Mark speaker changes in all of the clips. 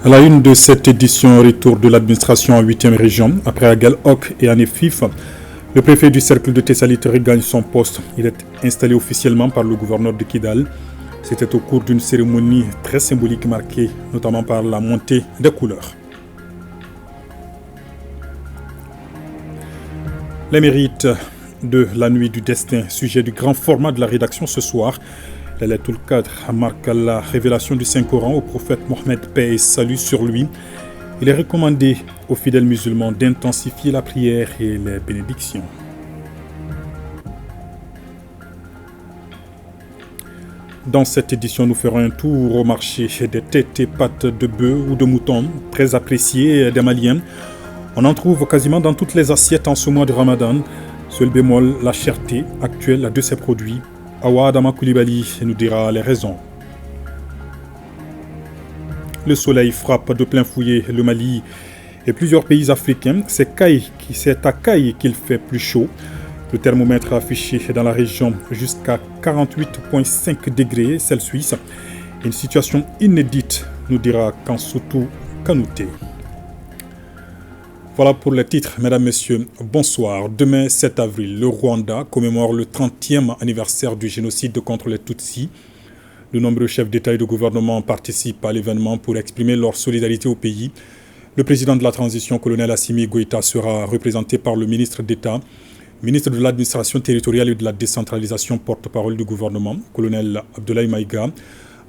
Speaker 1: À la une de cette édition, retour de l'administration en 8e région, après Agal-Ok et Anefif, le préfet du cercle de Tessalit regagne son poste. Il est installé officiellement par le gouverneur de Kidal. C'était au cours d'une cérémonie très symbolique marquée notamment par la montée des couleurs. Les mérites de la nuit du destin, sujet du grand format de la rédaction ce soir. Laylatul Qadr marque la révélation du Saint-Coran au prophète Mohammed, paix et salut sur lui. Il est recommandé aux fidèles musulmans d'intensifier la prière et les bénédictions. Dans cette édition, nous ferons un tour au marché des têtes et pattes de bœuf ou de mouton, très appréciés des Maliens. On en trouve quasiment dans toutes les assiettes en ce mois de Ramadan. Seul bémol, la cherté actuelle de ces produits. Awa Adama Koulibaly nous dira les raisons. Le soleil frappe de plein fouet le Mali et plusieurs pays africains. C'est à Kaï qu'il fait plus chaud. Le thermomètre a affiché dans la région jusqu'à 48,5 degrés Celsius. Une situation inédite, nous dira Kansoutou Kanouté. Voilà pour les titres, mesdames, messieurs, bonsoir. Demain, 7 avril, le Rwanda commémore le 30e anniversaire du génocide contre les Tutsis. De nombreux chefs d'État et de gouvernement participent à l'événement pour exprimer leur solidarité au pays. Le président de la transition, colonel Assimi Goïta, sera représenté par le ministre d'État, ministre de l'administration territoriale et de la décentralisation, porte-parole du gouvernement, colonel Abdoulaye Maïga.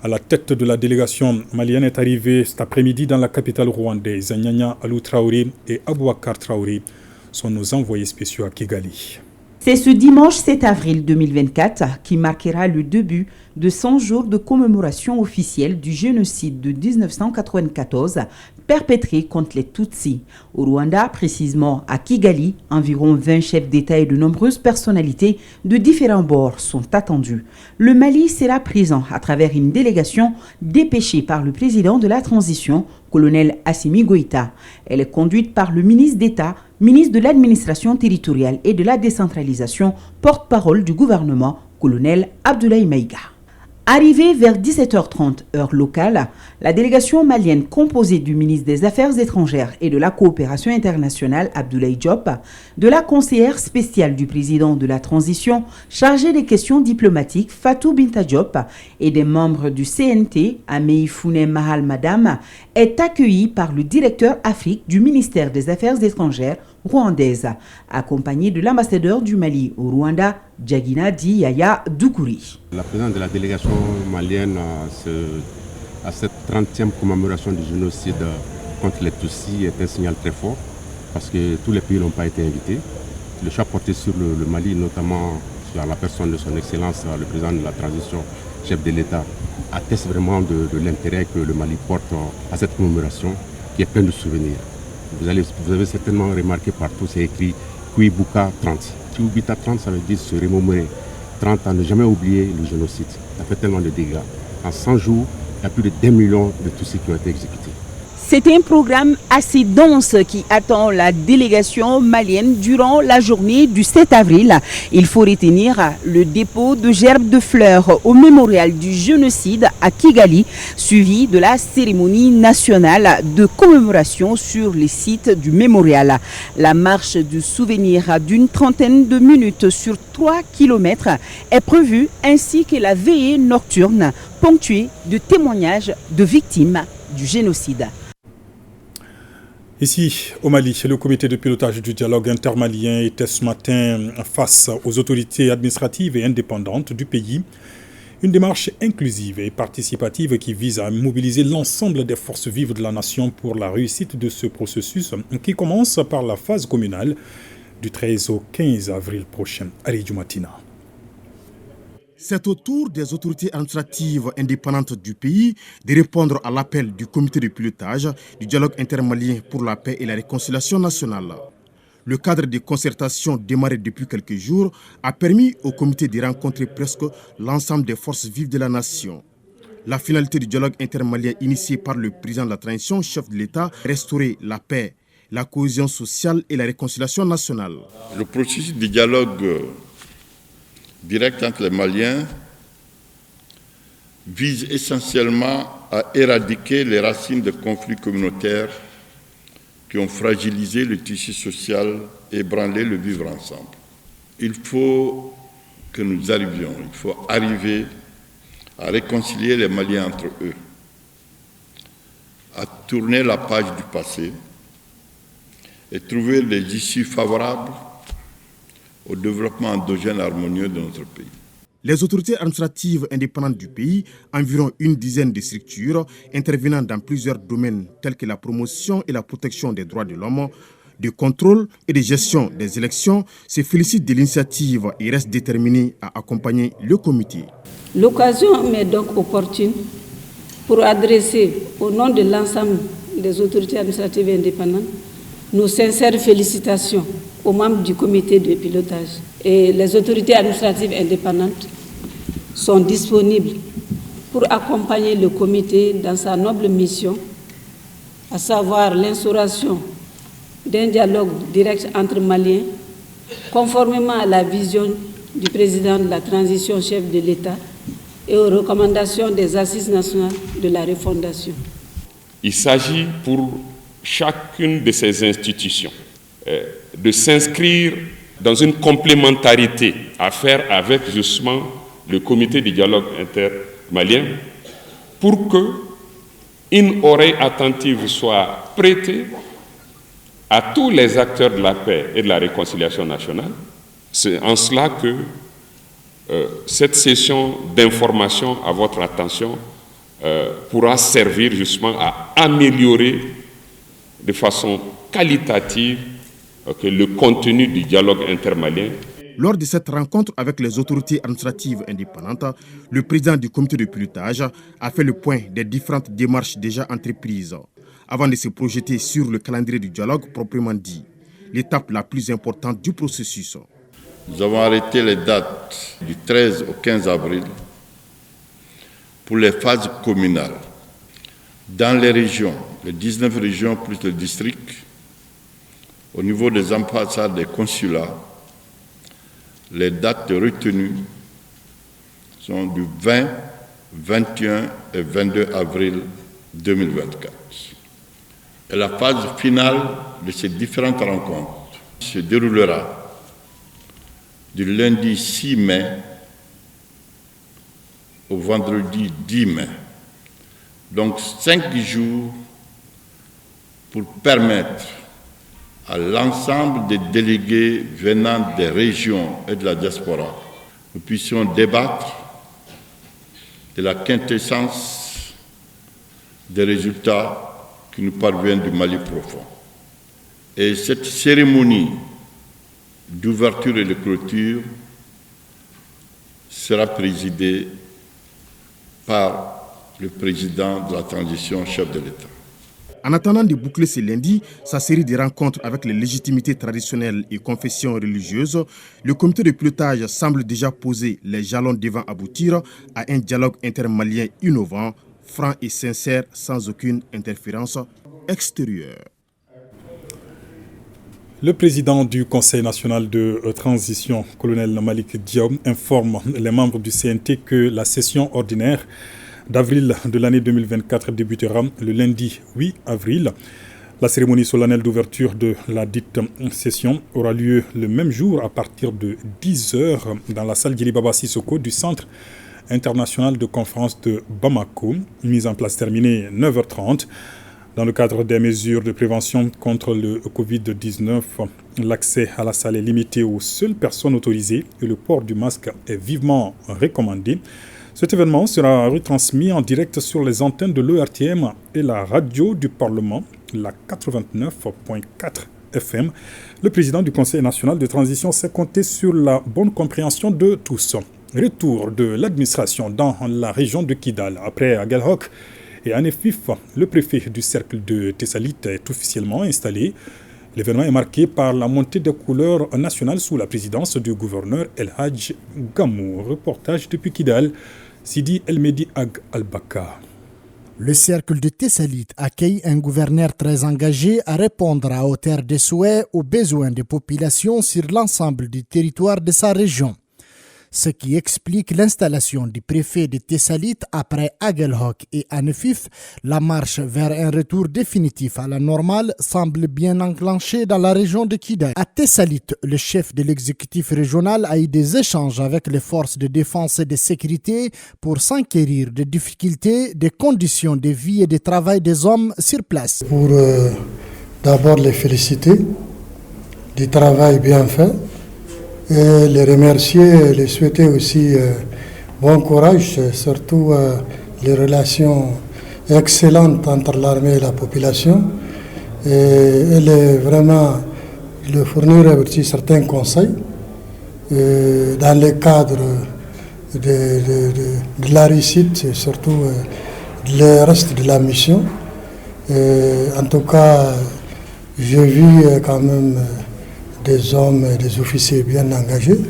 Speaker 1: À la tête de la délégation malienne est arrivé cet après-midi dans la capitale rwandaise. Nyanya Alou Traoré et Abouakar Traoré sont nos envoyés spéciaux à Kigali.
Speaker 2: C'est ce dimanche 7 avril 2024 qui marquera le début de 100 jours de commémoration officielle du génocide de 1994 perpétré contre les Tutsis. Au Rwanda, précisément à Kigali, environ 20 chefs d'État et de nombreuses personnalités de différents bords sont attendus. Le Mali sera présent à travers une délégation dépêchée par le président de la transition, colonel Assimi Goïta. Elle est conduite par le ministre d'État, ministre de l'administration territoriale et de la décentralisation, porte-parole du gouvernement, colonel Abdoulaye Maïga. Arrivée vers 17h30 heure locale, la délégation malienne composée du ministre des Affaires étrangères et de la coopération internationale Abdoulaye Diop, de la conseillère spéciale du président de la transition chargée des questions diplomatiques Fatou Binta Diop et des membres du CNT Ameïfoune Mahal Madame est accueillie par le directeur Afrique du ministère des Affaires étrangères rwandaise, accompagné de l'ambassadeur du Mali au Rwanda, Djagina Di Yaya Doukouri.
Speaker 3: La présence de la délégation malienne à cette 30e commémoration du génocide contre les Tutsis est un signal très fort parce que tous les pays n'ont pas été invités. Le choix porté sur le Mali, notamment sur la personne de son Excellence, le président de la transition, chef de l'État, atteste vraiment de l'intérêt que le Mali porte à cette commémoration qui est pleine de souvenirs. Vous avez certainement remarqué partout, c'est écrit Kouibouka 30. Kouibouka 30, ça veut dire se remémorer. 30 ans, ne jamais oublier le génocide. Ça fait tellement de dégâts. En 100 jours, il y a plus de 2 millions de Tutsis qui ont été exécutés.
Speaker 2: C'est un programme assez dense qui attend la délégation malienne durant la journée du 7 avril. Il faut retenir le dépôt de gerbes de fleurs au mémorial du génocide à Kigali, suivi de la cérémonie nationale de commémoration sur les sites du mémorial. La marche du souvenir d'une trentaine de minutes sur 3 km est prévue, ainsi que la veillée nocturne ponctuée de témoignages de victimes du génocide.
Speaker 1: Ici, au Mali, le comité de pilotage du dialogue intermalien était ce matin face aux autorités administratives et indépendantes du pays. Une démarche inclusive et participative qui vise à mobiliser l'ensemble des forces vives de la nation pour la réussite de ce processus qui commence par la phase communale du 13 au 15 avril prochain. Ali Djoumatina.
Speaker 4: C'est au tour des autorités administratives indépendantes du pays de répondre à l'appel du comité de pilotage du dialogue intermalien pour la paix et la réconciliation nationale. Le cadre de concertation démarré depuis quelques jours a permis au comité de rencontrer presque l'ensemble des forces vives de la nation. La finalité du dialogue intermalien initié par le président de la transition, chef de l'État, restaurer la paix, la cohésion sociale et la réconciliation nationale.
Speaker 5: Le processus de dialogue direct entre les Maliens vise essentiellement à éradiquer les racines de conflits communautaires qui ont fragilisé le tissu social et ébranlé le vivre ensemble. Il faut que nous arrivions, il faut arriver à réconcilier les Maliens entre eux, à tourner la page du passé et trouver les issues favorables au développement endogène harmonieux de notre pays.
Speaker 4: Les autorités administratives indépendantes du pays, environ une dizaine de structures intervenant dans plusieurs domaines tels que la promotion et la protection des droits de l'homme, de contrôle et de gestion des élections, se félicitent de l'initiative et restent déterminés à accompagner le comité.
Speaker 6: L'occasion m'est donc opportune pour adresser au nom de l'ensemble des autorités administratives indépendantes nos sincères félicitations aux membres du comité de pilotage. Et les autorités administratives indépendantes sont disponibles pour accompagner le comité dans sa noble mission, à savoir l'instauration d'un dialogue direct entre Maliens, conformément à la vision du président de la transition, chef de l'État, et aux recommandations des Assises nationales de la refondation.
Speaker 7: Il s'agit pour chacune de ces institutions de s'inscrire dans une complémentarité à faire avec justement le comité de dialogue intermalien pour qu'une oreille attentive soit prêtée à tous les acteurs de la paix et de la réconciliation nationale. C'est en cela que cette session d'information à votre attention pourra servir justement à améliorer de façon qualitative le contenu du dialogue intermalien.
Speaker 4: Lors de cette rencontre avec les autorités administratives indépendantes, le président du comité de pilotage a fait le point des différentes démarches déjà entreprises avant de se projeter sur le calendrier du dialogue proprement dit, l'étape la plus importante du processus.
Speaker 5: Nous avons arrêté les dates du 13 au 15 avril pour les phases communales. Dans les régions, les 19 régions plus le district, au niveau des ambassades, des consulats, les dates retenues sont du 20, 21 et 22 avril 2024. Et la phase finale de ces différentes rencontres se déroulera du lundi 6 mai au vendredi 10 mai. Donc 5 jours pour permettre à l'ensemble des délégués venant des régions et de la diaspora, nous puissions débattre de la quintessence des résultats qui nous parviennent du Mali profond. Et cette cérémonie d'ouverture et de clôture sera présidée par le président de la transition, chef de l'État.
Speaker 4: En attendant de boucler ce lundi sa série de rencontres avec les légitimités traditionnelles et confessions religieuses, le comité de pilotage semble déjà poser les jalons devant aboutir à un dialogue intermalien innovant, franc et sincère, sans aucune interférence extérieure.
Speaker 1: Le président du Conseil national de transition, colonel Malik Diaw, informe les membres du CNT que la session ordinaire d'avril de l'année 2024 débutera le lundi 8 avril. La cérémonie solennelle d'ouverture de la dite session aura lieu le même jour à partir de 10h dans la salle Djily Baba Sissoko du Centre international de conférence de Bamako, mise en place terminée 9h30. Dans le cadre des mesures de prévention contre le Covid-19, l'accès à la salle est limité aux seules personnes autorisées et le port du masque est vivement recommandé. Cet événement sera retransmis en direct sur les antennes de l'ERTM et la radio du Parlement, la 89.4 FM. Le président du Conseil national de transition s'est compté sur la bonne compréhension de tous. Retour de l'administration dans la région de Kidal. Après Aguelhok et Anefif, le préfet du cercle de Tessalit est officiellement installé. L'événement est marqué par la montée des couleurs nationales sous la présidence du gouverneur El Hadj Gamou. Reportage depuis Kidal, Sidi El Mehdi Ag Al-Baka.
Speaker 8: Le cercle de Tessalit accueille un gouverneur très engagé à répondre à hauteur des souhaits aux besoins des populations sur l'ensemble du territoire de sa région. ce qui explique l'installation du préfet de Tessalit après Aguelhok et Anefif. La marche vers un retour définitif à la normale semble bien enclenchée dans la région de Kidal. À Tessalit, le chef de l'exécutif régional a eu des échanges avec les forces de défense et de sécurité pour s'enquérir des difficultés, des conditions de vie et de travail des hommes sur place.
Speaker 9: Pour d'abord les féliciter du travail bien fait et les remercier, les souhaiter aussi bon courage, surtout les relations excellentes entre l'armée et la population. Et elle est vraiment de fournir aussi certains conseils dans le cadre de la réussite et surtout le reste de la mission. En tout cas, j'ai vu quand même des hommes et des officiers bien engagés,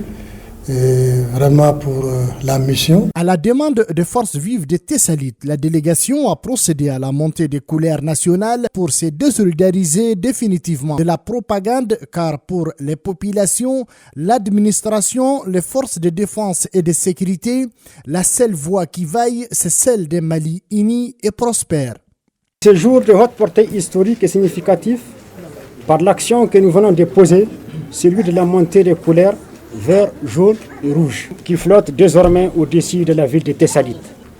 Speaker 9: et vraiment pour la mission.
Speaker 8: À la demande des forces vives de Tessalit, la délégation a procédé à la montée des couleurs nationales pour se désolidariser définitivement de la propagande, car pour les populations, l'administration, les forces de défense et de sécurité, la seule voie qui vaille, c'est celle d'un Mali uni et prospère.
Speaker 10: Ce jour de haute portée historique et significatif, par l'action que nous venons de poser, celui de la montée des couleurs vert, jaune et rouge, qui flottent désormais au-dessus de la ville de Tessalit,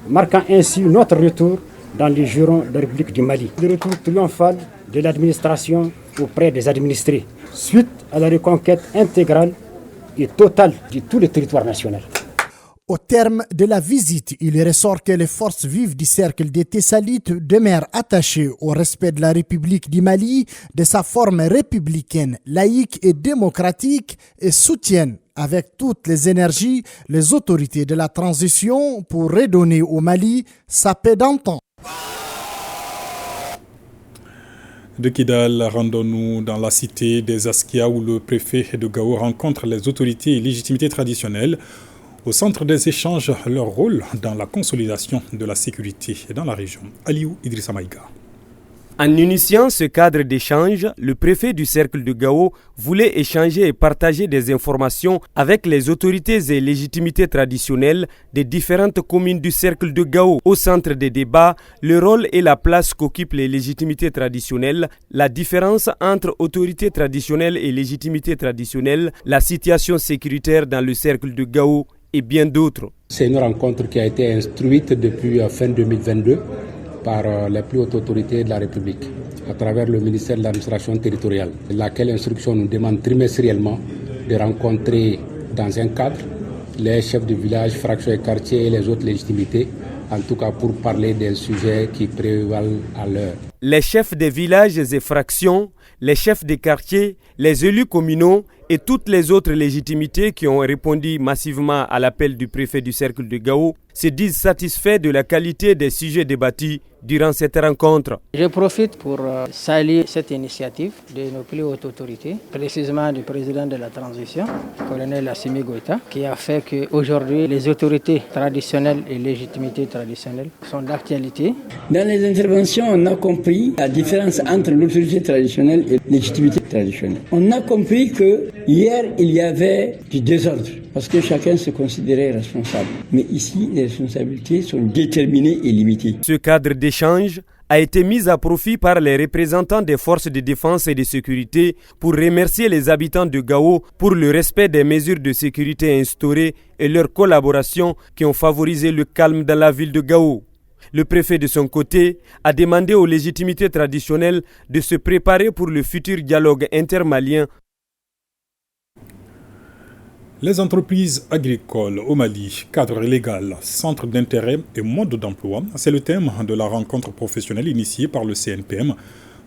Speaker 10: marquant ainsi notre retour dans les jurons de la République du Mali. Le retour triomphal de l'administration auprès des administrés, suite à la reconquête intégrale et totale de tout le territoire national.
Speaker 8: Au terme de la visite, il ressort que les forces vives du cercle de Tessalit demeurent attachées au respect de la République du Mali, de sa forme républicaine, laïque et démocratique, et soutiennent avec toutes les énergies les autorités de la transition pour redonner au Mali sa paix d'antan.
Speaker 1: De Kidal, rendons-nous dans la cité des Askia où le préfet de Gao rencontre les autorités et légitimités traditionnelles. Au centre des échanges, leur rôle dans la consolidation de la sécurité dans la région. Aliou Idrissa Maïga.
Speaker 11: En initiant ce cadre d'échange, le préfet du cercle de Gao voulait échanger et partager des informations avec les autorités et légitimités traditionnelles des différentes communes du cercle de Gao. Au centre des débats, le rôle et la place qu'occupent les légitimités traditionnelles, la différence entre autorités traditionnelles et légitimités traditionnelles, la situation sécuritaire dans le cercle de Gao et bien d'autres.
Speaker 12: C'est une rencontre qui a été instruite depuis fin 2022 par les plus hautes autorités de la République à travers le ministère de l'administration territoriale, laquelle instruction nous demande trimestriellement de rencontrer dans un cadre les chefs de village, fractions et quartiers et les autres légitimités, en tout cas pour parler des sujets qui prévalent à l'heure.
Speaker 11: Les chefs des villages et fractions, les chefs des quartiers, les élus communaux et toutes les autres légitimités qui ont répondu massivement à l'appel du préfet du cercle de Gao se disent satisfaits de la qualité des sujets débattus durant cette rencontre.
Speaker 13: Je profite pour saluer cette initiative de nos plus hautes autorités, précisément du président de la transition, colonel Assimi Goïta, qui a fait qu'aujourd'hui les autorités traditionnelles et légitimités traditionnelles sont d'actualité.
Speaker 14: Dans les interventions, on a compris la différence entre l'autorité traditionnelle et la légitimité traditionnelle. On a compris que hier, il y avait du désordre, parce que chacun se considérait responsable. Mais ici, les responsabilités sont déterminées et limitées.
Speaker 11: Ce cadre d'échange a été mis à profit par les représentants des forces de défense et de sécurité pour remercier les habitants de Gao pour le respect des mesures de sécurité instaurées et leur collaboration qui ont favorisé le calme dans la ville de Gao. Le préfet de son côté a demandé aux légitimités traditionnelles de se préparer pour le futur dialogue intermalien.
Speaker 1: Les entreprises agricoles au Mali, cadre légal, centre d'intérêt et mode d'emploi, c'est le thème de la rencontre professionnelle initiée par le CNPM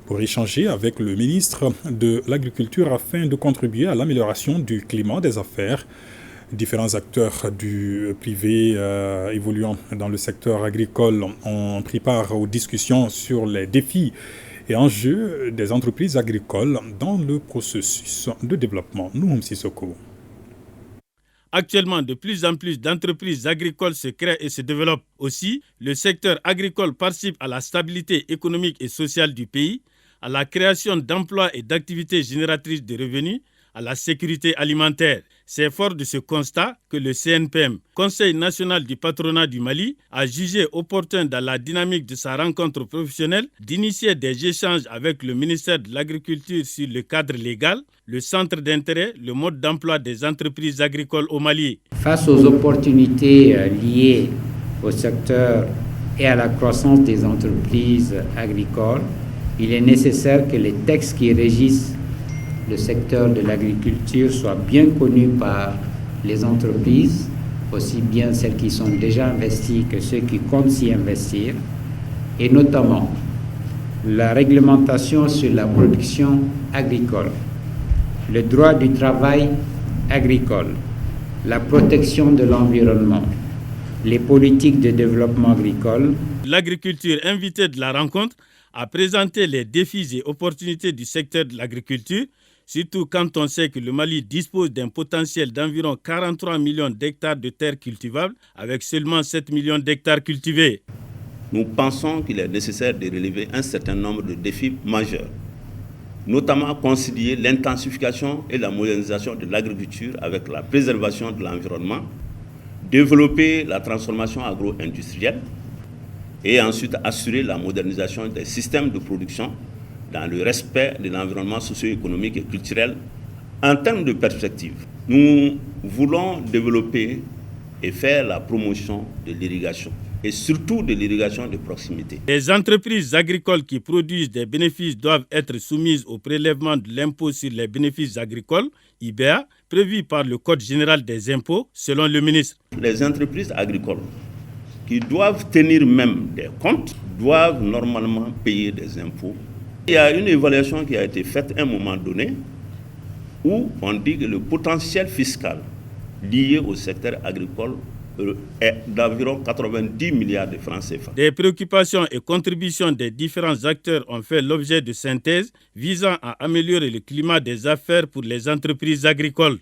Speaker 1: pour échanger avec le ministre de l'Agriculture afin de contribuer à l'amélioration du climat des affaires. Différents acteurs du privé évoluant dans le secteur agricole ont pris part aux discussions sur les défis et enjeux des entreprises agricoles dans le processus de développement. Nouhoum Sissoko.
Speaker 15: Actuellement, de plus en plus d'entreprises agricoles se créent et se développent. Aussi, le secteur agricole participe à la stabilité économique et sociale du pays, à la création d'emplois et d'activités génératrices de revenus, à la sécurité alimentaire. C'est fort de ce constat que le CNPM, Conseil national du patronat du Mali, a jugé opportun dans la dynamique de sa rencontre professionnelle d'initier des échanges avec le ministère de l'Agriculture sur le cadre légal, le centre d'intérêt, le mode d'emploi des entreprises agricoles au Mali.
Speaker 16: Face aux opportunités liées au secteur et à la croissance des entreprises agricoles, il est nécessaire que les textes qui régissent le secteur de l'agriculture soient bien connus par les entreprises, aussi bien celles qui sont déjà investies que ceux qui comptent s'y investir, et notamment la réglementation sur la production agricole, le droit du travail agricole, la protection de l'environnement, les politiques de développement agricole.
Speaker 15: L'agriculture invitée de la rencontre a présenté les défis et opportunités du secteur de l'agriculture, surtout quand on sait que le Mali dispose d'un potentiel d'environ 43 millions d'hectares de terres cultivables, avec seulement 7 millions d'hectares cultivés.
Speaker 17: Nous pensons qu'il est nécessaire de relever un certain nombre de défis majeurs, notamment concilier l'intensification et la modernisation de l'agriculture avec la préservation de l'environnement, développer la transformation agro-industrielle et ensuite assurer la modernisation des systèmes de production dans le respect de l'environnement socio-économique et culturel. En termes de perspective, nous voulons développer et faire la promotion de l'irrigation et surtout de l'irrigation de proximité.
Speaker 15: Les entreprises agricoles qui produisent des bénéfices doivent être soumises au prélèvement de l'impôt sur les bénéfices agricoles, IBA, prévu par le Code général des impôts, selon le ministre.
Speaker 17: Les entreprises agricoles qui doivent tenir même des comptes doivent normalement payer des impôts. Il y a une évaluation qui a été faite à un moment donné où on dit que le potentiel fiscal lié au secteur agricole est d'environ 90 milliards de francs CFA.
Speaker 15: Des préoccupations et contributions des différents acteurs ont fait l'objet de synthèses visant à améliorer le climat des affaires pour les entreprises agricoles.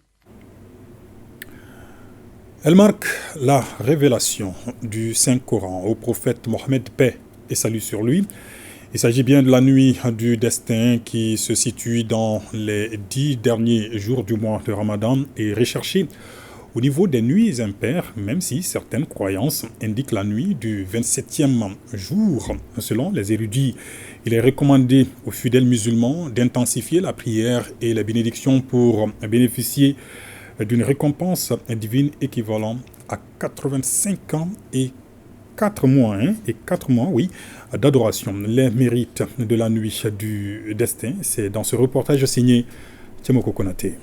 Speaker 1: Elle marque la révélation du Saint-Coran au prophète Mohammed, paix et salut sur lui. Il s'agit bien de la nuit du destin qui se situe dans les 10 derniers jours du mois de Ramadan et recherchée au niveau des nuits impaires, même si certaines croyances indiquent la nuit du 27e jour. Selon les érudits, il est recommandé aux fidèles musulmans d'intensifier la prière et la bénédiction pour bénéficier d'une récompense divine équivalente à 85 ans et 4 mois, d'adoration. Les mérites de la nuit du destin, c'est dans ce reportage signé Tiemoko Konaté.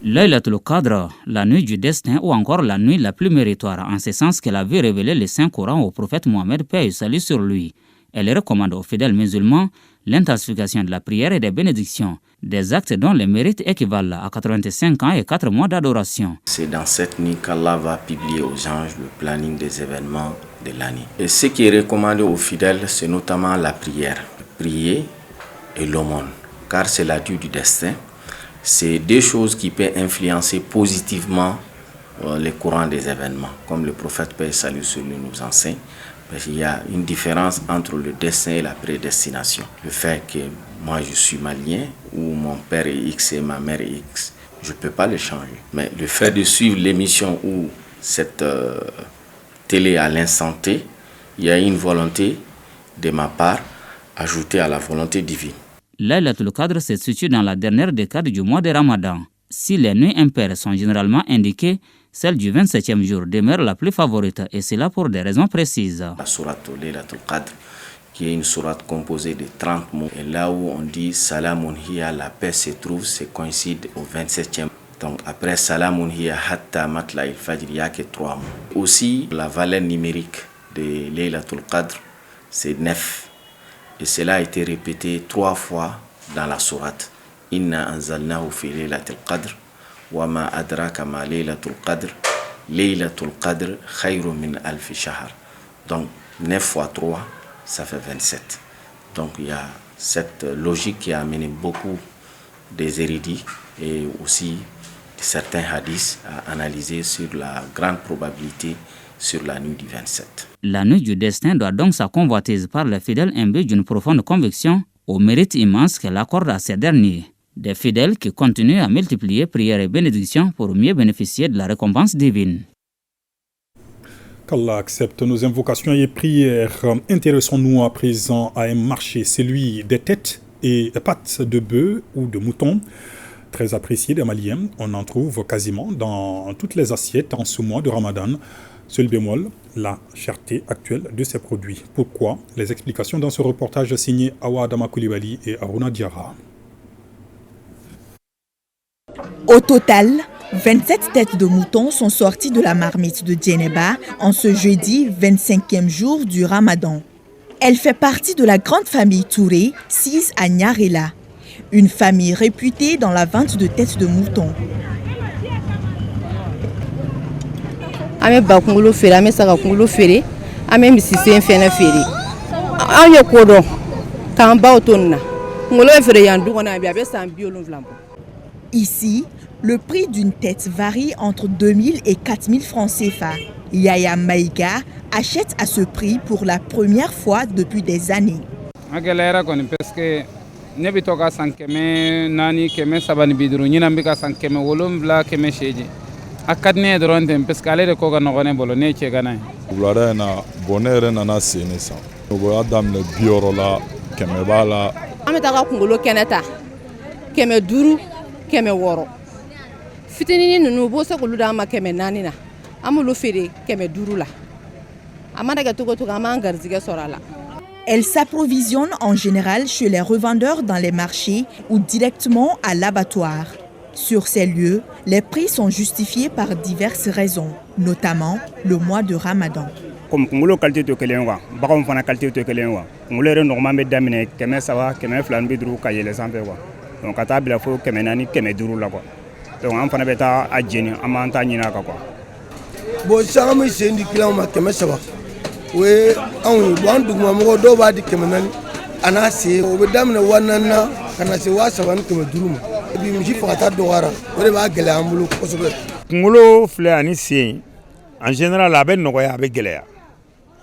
Speaker 18: Laylatul Qadr, la nuit du destin ou encore la nuit la plus méritoire, en ce sens qu'elle a vu révéler le Saint-Coran au prophète Mohammed, paix et salut sur lui. Elle recommande aux fidèles musulmans l'intensification de la prière et des bénédictions, des actes dont les mérites équivalent à 85 ans et 4 mois d'adoration.
Speaker 19: C'est dans cette nuit qu'Allah va publier aux anges le planning des événements de l'année. Et ce qui est recommandé aux fidèles, c'est notamment la prière. Prier et l'aumône, car c'est la nuit du destin. C'est deux choses qui peuvent influencer positivement les courants des événements, comme le prophète paix et salut sur lui nous enseigne. Parce qu'il y a une différence entre le destin et la prédestination. Le fait que moi je suis malien, ou mon père est X et ma mère est X, je ne peux pas le changer. Mais le fait de suivre l'émission ou cette télé à l'instant T, il y a une volonté de ma part ajoutée à la volonté divine.
Speaker 18: Laylatul Qadr se situe dans la dernière décade du mois de Ramadan. Si les nuits impaires sont généralement indiquées, celle du 27e jour demeure la plus favorite, et cela pour des raisons précises.
Speaker 19: La sourate Laylatul Qadr, qui est une sourate composée de 30 mots, et là où on dit Salamun hiya, la paix se trouve, c'est coïncide au 27e. Donc après Salamun hiya hatta matla il fajr, il n'y a que 3 mots. Aussi, la valeur numérique de Laylatul Qadr, c'est 9. Et cela a été répété 3 fois dans la sourate. Inna anzalnahu fi Laylatul Qadr. Wama adraka ma Laylatul Qadr. Laylatul Qadr khayrun min alfi shahr. Donc 9 fois 3, ça fait 27. Donc il y a cette logique qui a amené beaucoup des érudits et aussi certains hadiths à analyser sur la grande probabilité sur la nuit du 27.
Speaker 18: La nuit du destin doit donc sa convoitise par les fidèles imbus d'une profonde conviction au mérite immense qu'elle accorde à ces derniers. Des fidèles qui continuent à multiplier prières et bénédictions pour mieux bénéficier de la récompense divine.
Speaker 1: Qu'Allah accepte nos invocations et prières. Intéressons-nous à présent à un marché, celui des têtes et pattes de bœuf ou de mouton. Très apprécié des Maliens, on en trouve quasiment dans toutes les assiettes en ce mois de Ramadan. Seul bémol, la cherté actuelle de ces produits. Pourquoi? Les explications dans ce reportage signé Awa Adama Koulibaly et Aruna Diarra.
Speaker 20: Au total, 27 têtes de moutons sont sorties de la marmite de Djeneba en ce jeudi 25e jour du Ramadan. Elle fait partie de la grande famille Touré, sise à Nyarela, une famille réputée dans la vente de têtes de moutons. Ici, le prix d'une tête varie entre 2000 et 4000 francs CFA. Yaya Maïga achète à ce prix pour la première fois depuis des années.
Speaker 21: Kɛmɛ wɔɔrɔ fitinin ninnu b'o se k'olu d'an ma kɛmɛ naani na an b'olu feere kɛmɛ duuru la a mana kɛ cogo cogo an b'an garizigɛ sɔrɔ a la.
Speaker 20: Elle s'approvisionne en général chez les revendeurs dans les marchés ou directement à l'abattoir. Sur ces lieux, les prix sont justifiés par diverses raisons, notamment le mois de Ramadan.
Speaker 22: Comme kunkolo qualité to kelen wa baganw fana qualité to kelen wa kunkolo yɛrɛ nɔgɔman bɛ daminɛ 300 450 ka yɛlɛ sanfɛ quoi. Donc ka taa bila fo 400 500 la quoi. Donc an fana bɛ taa a jeni an b'an ta ɲini a kan quoi.
Speaker 23: Bon caman bɛ sen di client ma 300 o ye anw ye bon an dugumamɔgɔ dɔw b'a di 400 a n'a sen o bɛ daminɛ 400 na ka na se 300 ni 500 ma et puis misi fagata dɔgɔyara o de b'a gɛlɛya an bolo kosɛbɛ.
Speaker 22: Kunkolo filɛ ani sen en général a bɛ nɔgɔya a bɛ gɛlɛya.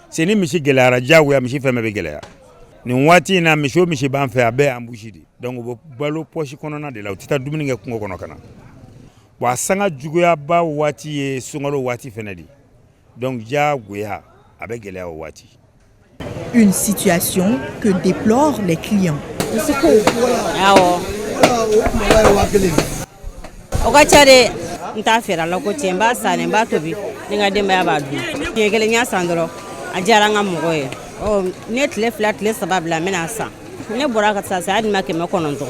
Speaker 22: C'est ni misi gɛlɛyara diyagoya misi fɛn bɛɛ bɛ gɛlɛya. Nin waati in na misi o misi b'an fɛ a bɛɛ ambushi de donc o bɛ balo poche kɔnɔna de la u tɛ taa dumuni kɛ kungo kɔnɔ ka na bon a sanga juguyaba waati ye sunkalo waati fɛnɛ de donc diyagoya a bɛ gɛlɛya o waati.
Speaker 20: Une situation que déplorent les clients.
Speaker 21: Awɔ o ka ca dɛ n t'a feere la ko tiɲɛ n b'a san n b'a tobi ni n ka denbaya b'a dun tiɲɛ kelen n y'a san dɔrɔn a diyara n ka mɔgɔ ye. Ne tile 2 tile 3 bila n bɛna san ne bɔra ka taa sa hali ma 900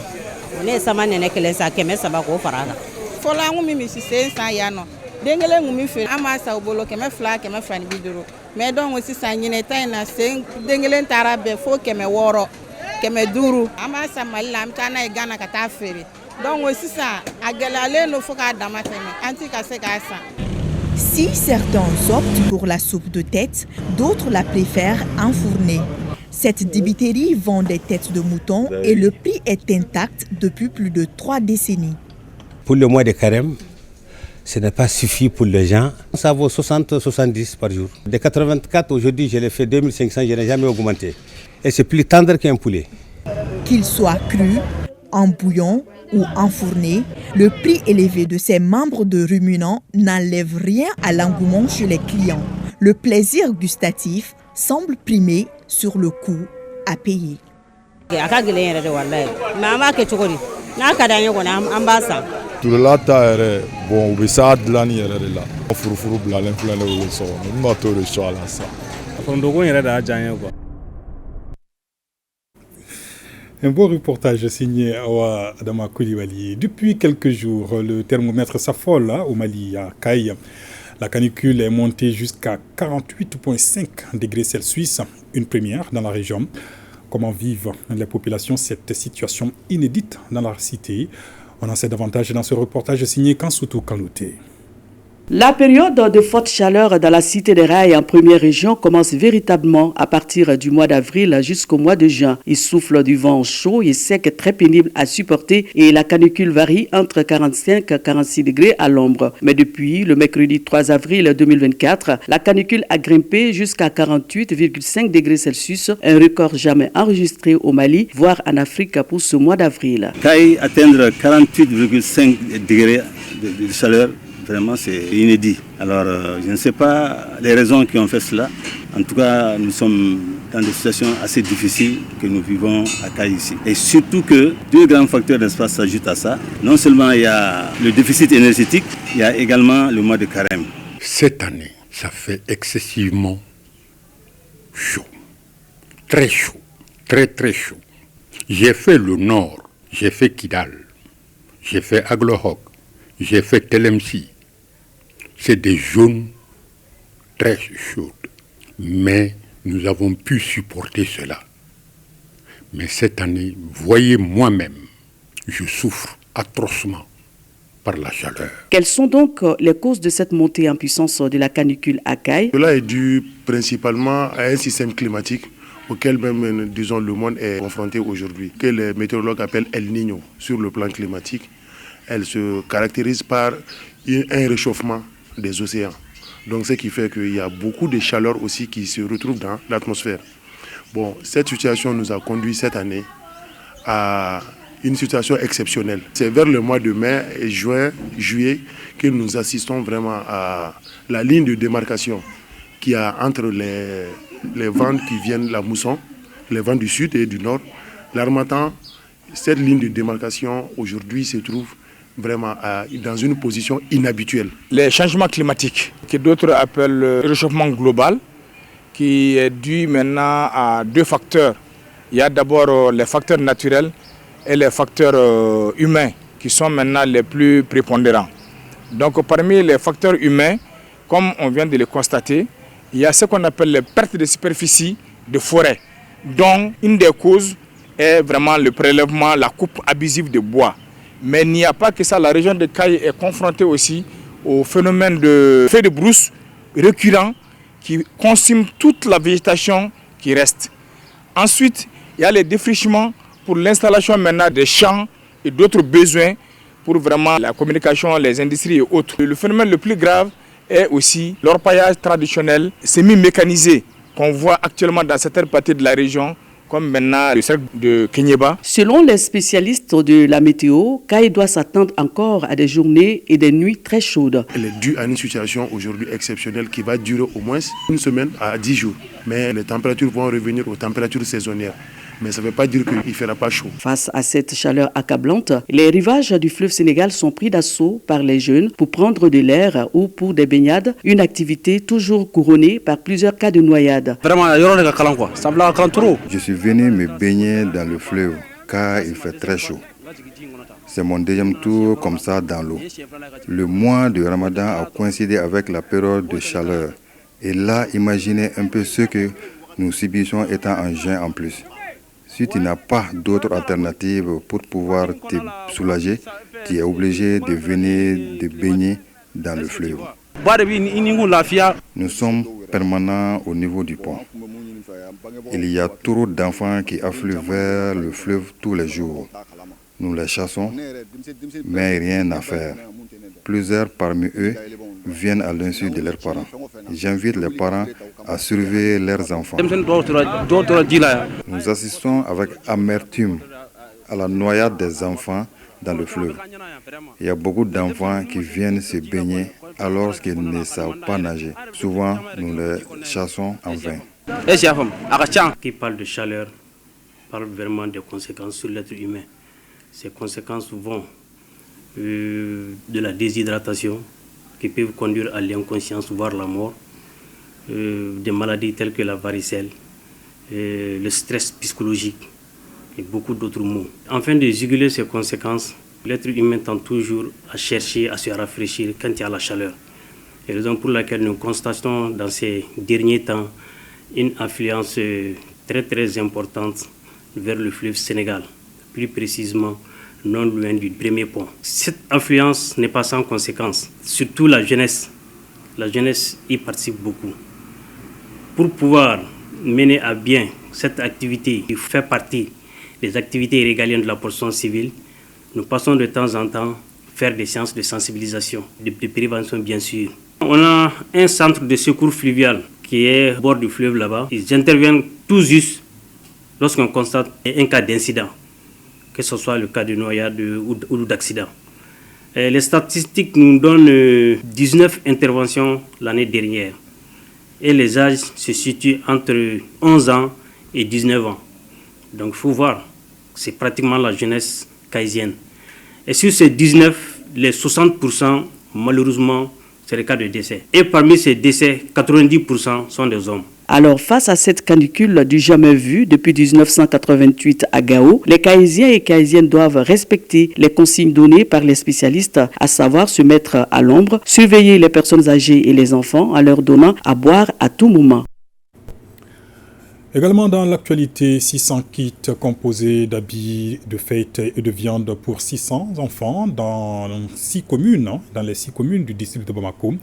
Speaker 21: ne ye sama nɛnɛ kelen sa 300 k'o fara a kan.
Speaker 24: Fɔlɔ an kun bɛ misi sen san yan nɔ den kelen kun bɛ feere an b'a san u bolo 200 250 mais donc sisan ɲinɛ ta in na sen den kelen taara bɛɛ fo 600 500 an b'a san Mali la an bɛ taa n'a ye Gana ka taa feere donc sisan a gɛlɛyalen don fo k'a dama tɛmɛ an ti ka se k'a san.
Speaker 20: Si certains optent pour la soupe de tête, d'autres la préfèrent enfournée. Cette dibiterie vend des têtes de mouton et le prix est intact depuis plus de 3 décennies.
Speaker 25: Pour le mois de carême, ce n'est pas suffi pour les gens. Ça vaut 60-70 par jour. De 84 aujourd'hui, je l'ai fait 2500, je n'ai jamais augmenté. Et c'est plus tendre qu'un poulet.
Speaker 20: Qu'il soit cru, en bouillon ou enfourné, le prix élevé de ces membres de ruminants n'enlève rien à l'engouement chez les clients. Le plaisir gustatif semble primer sur le coût à payer.
Speaker 1: Un beau reportage signé Awa Adama Koulibaly. Depuis quelques jours, le thermomètre s'affole au Mali, à Kaï. La canicule est montée jusqu'à 48,5 degrés Celsius, une première dans la région. Comment vivent les populations cette situation inédite dans la cité? On en sait davantage dans ce reportage signé Kansoutou Kanouté.
Speaker 2: La période de forte chaleur dans la cité des Rails en première région commence véritablement à partir du mois d'avril jusqu'au mois de juin. Il souffle du vent chaud et sec très pénible à supporter et la canicule varie entre 45 et 46 degrés à l'ombre. Mais depuis le mercredi 3 avril 2024, la canicule a grimpé jusqu'à 48,5 degrés Celsius, un record jamais enregistré au Mali, voire en Afrique pour ce mois d'avril.
Speaker 3: Caille atteindre 48,5 degrés de chaleur. Vraiment, c'est inédit. Alors, je ne sais pas les raisons qui ont fait cela. En tout cas, nous sommes dans des situations assez difficiles que nous vivons à Caille ici. Et surtout que deux grands facteurs d'espace s'ajoutent à ça. Non seulement il y a le déficit énergétique, il y a également le mois de carême.
Speaker 5: Cette année, ça fait excessivement chaud. Très chaud. Très très chaud. J'ai fait le nord, j'ai fait Kidal, j'ai fait Aglohok, j'ai fait Telemsi. C'est des zones très chaudes, mais nous avons pu supporter cela. Mais cette année, voyez moi-même, je souffre atrocement par la chaleur.
Speaker 2: Quelles sont donc les causes de cette montée en puissance de la canicule à Caille?
Speaker 6: Cela est dû principalement à un système climatique auquel même, disons, le monde est confronté aujourd'hui, que les météorologues appellent El Niño sur le plan climatique. Elle se caractérise par un réchauffement des océans. Donc ce qui fait qu'il y a beaucoup de chaleur aussi qui se retrouve dans l'atmosphère. Bon, cette situation nous a conduit cette année à une situation exceptionnelle. C'est vers le mois de mai et juin, juillet que nous assistons vraiment à la ligne de démarcation qu'il y a entre les vents qui viennent, la mousson, les vents du sud et du nord. L'harmattan, cette ligne de démarcation aujourd'hui se trouve vraiment dans une position inhabituelle.
Speaker 7: Les changements climatiques, que d'autres appellent le réchauffement global, qui est dû maintenant à deux facteurs. Il y a d'abord les facteurs naturels et les facteurs humains qui sont maintenant les plus prépondérants. Donc parmi les facteurs humains, comme on vient de le constater, il y a ce qu'on appelle les pertes de superficie de forêt, dont une des causes est vraiment le prélèvement, la coupe abusive de bois. Mais il n'y a pas que ça, la région de Caille est confrontée aussi au phénomène de feu de brousse récurrent qui consume toute la végétation qui reste. Ensuite, il y a les défrichements pour l'installation maintenant des champs et d'autres besoins pour vraiment la communication, les industries et autres. Le phénomène le plus grave est aussi l'orpaillage traditionnel semi-mécanisé qu'on voit actuellement dans certaines parties de la région, comme maintenant le cercle de Kenyeba.
Speaker 2: Selon les spécialistes de la météo, Caille doit s'attendre encore à des journées et des nuits très chaudes.
Speaker 6: Elle est due à une situation aujourd'hui exceptionnelle qui va durer au moins une semaine à 10 jours. Mais les températures vont revenir aux températures saisonnières. Mais ça ne veut pas dire qu'il ne fera pas chaud.
Speaker 2: Face à cette chaleur accablante, les rivages du fleuve Sénégal sont pris d'assaut par les jeunes pour prendre de l'air ou pour des baignades, une activité toujours couronnée par plusieurs cas de noyade.
Speaker 26: Je suis venu me baigner dans le fleuve car il fait très chaud. C'est mon deuxième tour comme ça dans l'eau. Le mois de Ramadan a coïncidé avec la période de chaleur. Et là, imaginez un peu ce que nous subissons étant en juin en plus. Si tu n'as pas d'autre alternative pour pouvoir te soulager, tu es obligé de venir te baigner dans le fleuve. Nous sommes permanents au niveau du pont. Il y a trop d'enfants qui affluent vers le fleuve tous les jours. Nous les chassons, mais rien à faire. Plusieurs parmi eux viennent à l'insu de leurs parents. J'invite les parents à surveiller leurs enfants. Nous assistons avec amertume à la noyade des enfants dans le fleuve. Il y a beaucoup d'enfants qui viennent se baigner alors qu'ils ne savent pas nager. Souvent, nous les chassons en vain.
Speaker 27: Qui parle de chaleur parle vraiment des conséquences sur l'être humain. Ces conséquences vont de la déshydratation qui peuvent conduire à l'inconscience, voire la mort, des maladies telles que la varicelle, le stress psychologique et beaucoup d'autres maux. Afin de juguler ces conséquences, l'être humain tend toujours à chercher à se rafraîchir quand il y a la chaleur. C'est la raison pour laquelle nous constatons dans ces derniers temps une affluence très très importante vers le fleuve Sénégal, plus précisément non loin du premier pont. Cette affluence n'est pas sans conséquence, surtout la jeunesse la jeunesse y participe beaucoup. Pour pouvoir mener à bien cette activité qui fait partie des activités régaliennes de la protection civile, nous passons de temps en temps faire des séances de sensibilisation, de prévention bien sûr. On a un centre de secours fluvial qui est au bord du fleuve là-bas. Ils interviennent tout juste lorsqu'on constate un cas d'incident, que ce soit le cas de noyade ou d'accident. Les statistiques nous donnent 19 interventions l'année dernière. Et les âges se situent entre 11 ans et 19 ans. Donc il faut voir, c'est pratiquement la jeunesse kaysienne. Et sur ces 19, les 60%, malheureusement, c'est le cas de décès. Et parmi ces décès, 90% sont des hommes.
Speaker 2: Alors, face à cette canicule du jamais vu depuis 1988 à Gao, les Kaysiens et Kaysiennes doivent respecter les consignes données par les spécialistes, à savoir se mettre à l'ombre, surveiller les personnes âgées et les enfants en leur donnant à boire à tout moment.
Speaker 1: Également dans l'actualité, 600 kits composés d'habits, de fêtes et de viande pour 600 enfants dans les 6 communes du district de Bamako.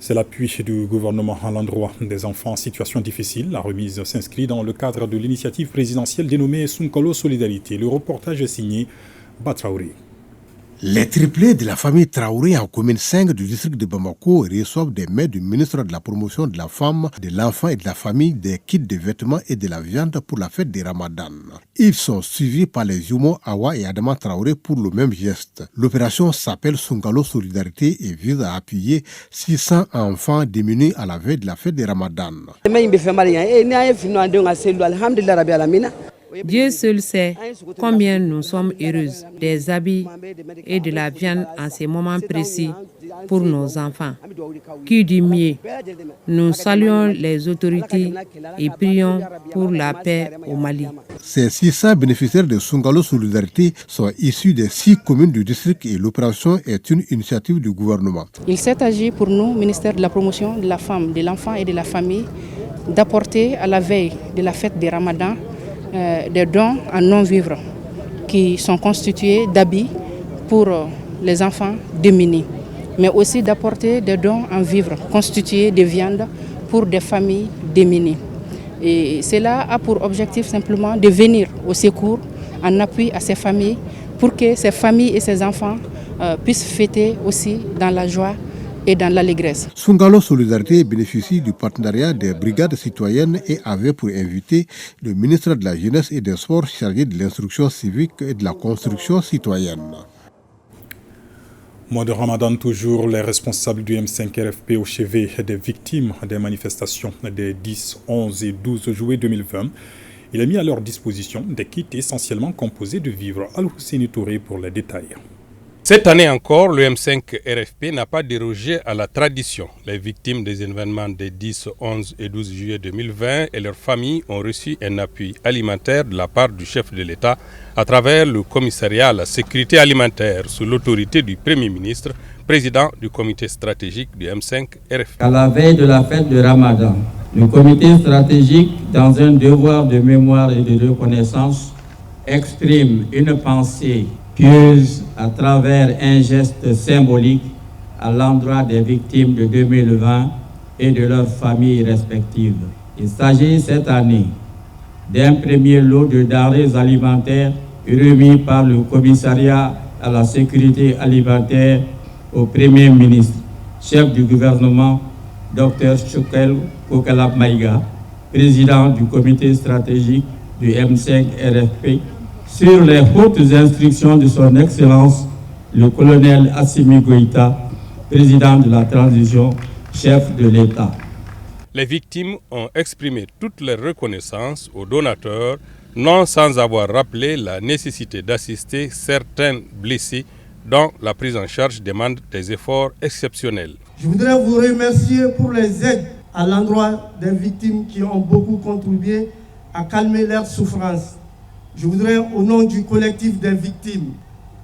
Speaker 1: C'est l'appui du gouvernement à l'endroit des enfants en situation difficile. La remise s'inscrit dans le cadre de l'initiative présidentielle dénommée Sunkalo Solidarité. Le reportage est signé Batraouri.
Speaker 4: Les triplés de la famille Traoré en commune 5 du district de Bamako reçoivent des mains du ministre de la promotion de la femme, de l'enfant et de la famille des kits de vêtements et de la viande pour la fête des Ramadan. Ils sont suivis par les jumeaux Awa et Adama Traoré pour le même geste. L'opération s'appelle Sunkalo Solidarité et vise à appuyer 600 enfants démunis à la veille de la fête des Ramadan.
Speaker 8: Dieu seul sait combien nous sommes heureuses des habits et de la viande en ces moments précis pour nos enfants. Qui dit mieux? Nous saluons les autorités et prions pour la paix au Mali.
Speaker 4: Ces 600 bénéficiaires de Sunkalo Solidarité sont issus des 6 communes du district et l'opération est une initiative du gouvernement.
Speaker 9: Il s'est agi pour nous, ministère de la promotion de la femme, de l'enfant et de la famille, d'apporter à la veille de la fête des Ramadan des dons en non-vivre qui sont constitués d'habits pour les enfants démunis, mais aussi d'apporter des dons en vivres constitués de viande pour des familles démunies. Et cela a pour objectif simplement de venir au secours en appui à ces familles pour que ces familles et ces enfants puissent fêter aussi dans la joie et dans l'allégresse.
Speaker 4: Sunkalo Solidarité bénéficie du partenariat des brigades citoyennes et avait pour invité le ministre de la Jeunesse et des Sports chargé de l'instruction civique et de la construction citoyenne.
Speaker 1: Mois de Ramadan toujours, les responsables du M5 RFP au chevet des victimes des manifestations des 10, 11 et 12 juillet 2020. Il a mis à leur disposition des kits essentiellement composés de vivres. Al-Husseini Touré pour les détails.
Speaker 10: Cette année encore, le M5 RFP n'a pas dérogé à la tradition. Les victimes des événements des 10, 11 et 12 juillet 2020 et leurs familles ont reçu un appui alimentaire de la part du chef de l'État à travers le commissariat à la sécurité alimentaire sous l'autorité du Premier ministre, président du comité stratégique du M5 RFP.
Speaker 12: À la veille de la fête de Ramadan, le comité stratégique, dans un devoir de mémoire et de reconnaissance, exprime une pensée pieuse à travers un geste symbolique à l'endroit des victimes de 2020 et de leurs familles respectives. Il s'agit cette année d'un premier lot de denrées alimentaires remis par le commissariat à la sécurité alimentaire au Premier ministre, chef du gouvernement, Dr Choukel Kokalab Maïga, président du comité stratégique du M5 RFP, sur les hautes instructions de son Excellence, le colonel Assimi Goïta, président de la transition, chef de l'État.
Speaker 10: Les victimes ont exprimé toute leur reconnaissance aux donateurs, non sans avoir rappelé la nécessité d'assister certains blessés dont la prise en charge demande des efforts exceptionnels.
Speaker 13: Je voudrais vous remercier pour les aides à l'endroit des victimes qui ont beaucoup contribué à calmer leurs souffrances. Je voudrais, au nom du collectif des victimes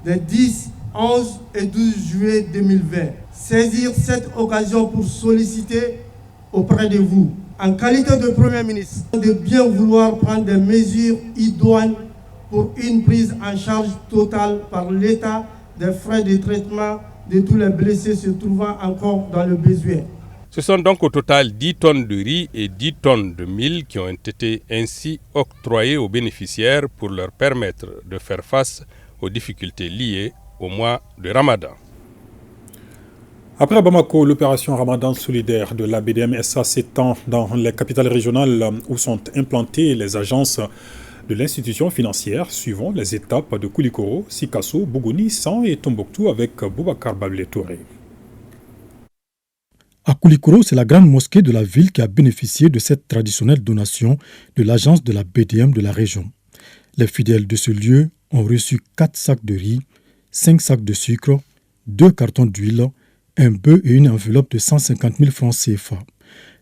Speaker 13: des 10, 11 et 12 juillet 2020, saisir cette occasion pour solliciter auprès de vous, en qualité de Premier ministre, de bien vouloir prendre des mesures idoines pour une prise en charge totale par l'État des frais de traitement de tous les blessés se trouvant encore dans le besoin.
Speaker 10: Ce sont donc au total 10 tonnes de riz et 10 tonnes de mil qui ont été ainsi octroyées aux bénéficiaires pour leur permettre de faire face aux difficultés liées au mois de Ramadan.
Speaker 1: Après Bamako, l'opération Ramadan solidaire de la BDM-SA s'étend dans les capitales régionales où sont implantées les agences de l'institution financière suivant les étapes de Koulikoro, Sikasso, Bougouni, San et Tombouctou avec Boubacar Bablé Touré.
Speaker 11: À Koulikoro, c'est la grande mosquée de la ville qui a bénéficié de cette traditionnelle donation de l'agence de la BDM de la région. Les fidèles de ce lieu ont reçu 4 sacs de riz, 5 sacs de sucre, 2 cartons d'huile, un bœuf et une enveloppe de 150 000 francs CFA.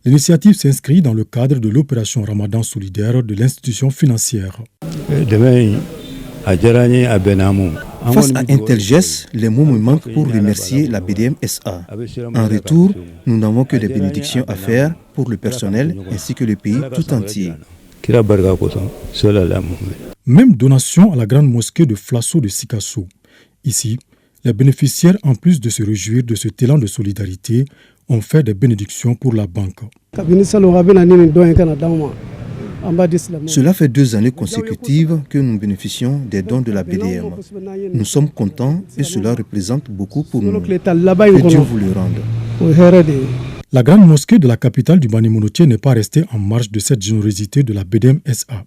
Speaker 11: L'initiative s'inscrit dans le cadre de l'opération Ramadan solidaire de l'institution financière.
Speaker 14: Face à un tel geste, les mots me manquent pour remercier la BDM-SA. En retour, nous n'avons que des bénédictions à faire pour le personnel ainsi que le pays tout entier.
Speaker 11: Même donation à la grande mosquée de Flasso de Sikasso. Ici, les bénéficiaires, en plus de se réjouir de cet élan de solidarité, ont fait des bénédictions pour la banque.
Speaker 14: Cela fait 2 années consécutives que nous bénéficions des dons de la BDM. Nous sommes contents et cela représente beaucoup pour nous. Que Dieu vous le rende.
Speaker 11: La grande mosquée de la capitale du Bani-Monotier n'est pas restée en marge de cette générosité de la BDM-SA.